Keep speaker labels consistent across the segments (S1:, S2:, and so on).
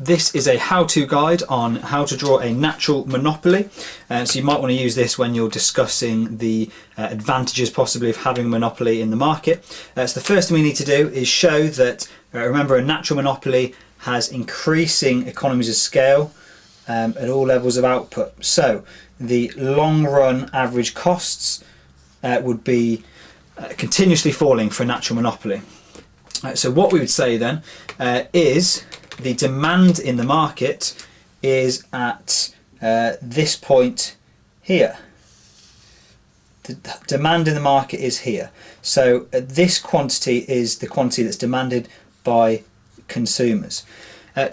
S1: This is a how-to guide on how to draw a natural monopoly. So you might want to use this when you're discussing the advantages possibly of having a monopoly in the market. So the first thing we need to do is show that, remember, a natural monopoly has increasing economies of scale at all levels of output. So the long run average costs would be continuously falling for a natural monopoly. So what we would say then is the demand in the market is at this point here. The demand in the market is here. So this quantity is the quantity that's demanded by consumers.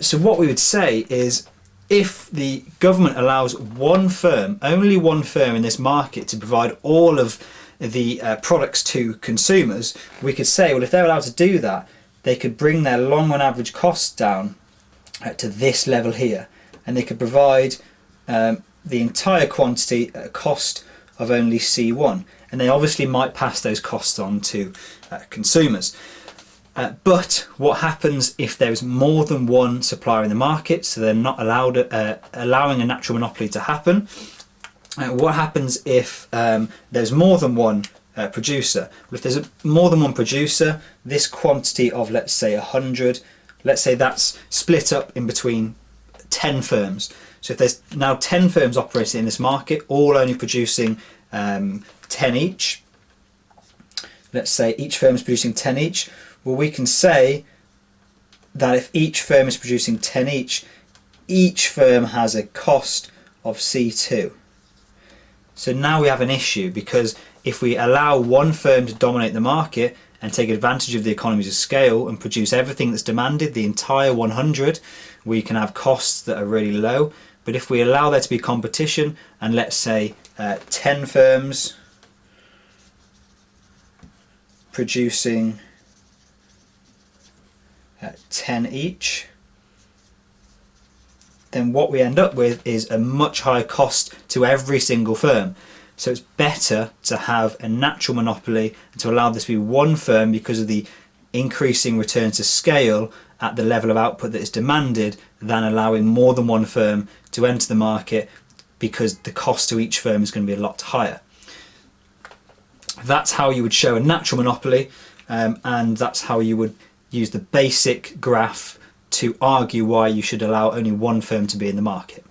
S1: So what we would say is, if the government allows one firm, only one firm in this market, to provide all of the products to consumers, we could say, well, if they're allowed to do that, they could bring their long run average costs down to this level here, and they could provide the entire quantity at a cost of only C1, and they obviously might pass those costs on to consumers. But what happens if there is more than one supplier in the market, so they're not allowed allowing a natural monopoly to happen? What happens if there's more than one producer? Well, if there's more than one producer, this quantity of, let's say, 100, let's say that's split up in between 10 firms. So if there's now 10 firms operating in this market, all only producing 10 each, let's say each firm is producing 10 each, well, we can say that if each firm is producing 10 each firm has a cost of C2. So now we have an issue, because if we allow one firm to dominate the market and take advantage of the economies of scale and produce everything that's demanded, the entire 100, we can have costs that are really low. But if we allow there to be competition, and let's say 10 firms producing 10 each, then what we end up with is a much higher cost to every single firm. So it's better to have a natural monopoly and to allow this to be one firm, because of the increasing return to scale at the level of output that is demanded, than allowing more than one firm to enter the market, because the cost to each firm is going to be a lot higher. That's how you would show a natural monopoly, and that's how you would use the basic graph to argue why you should allow only one firm to be in the market.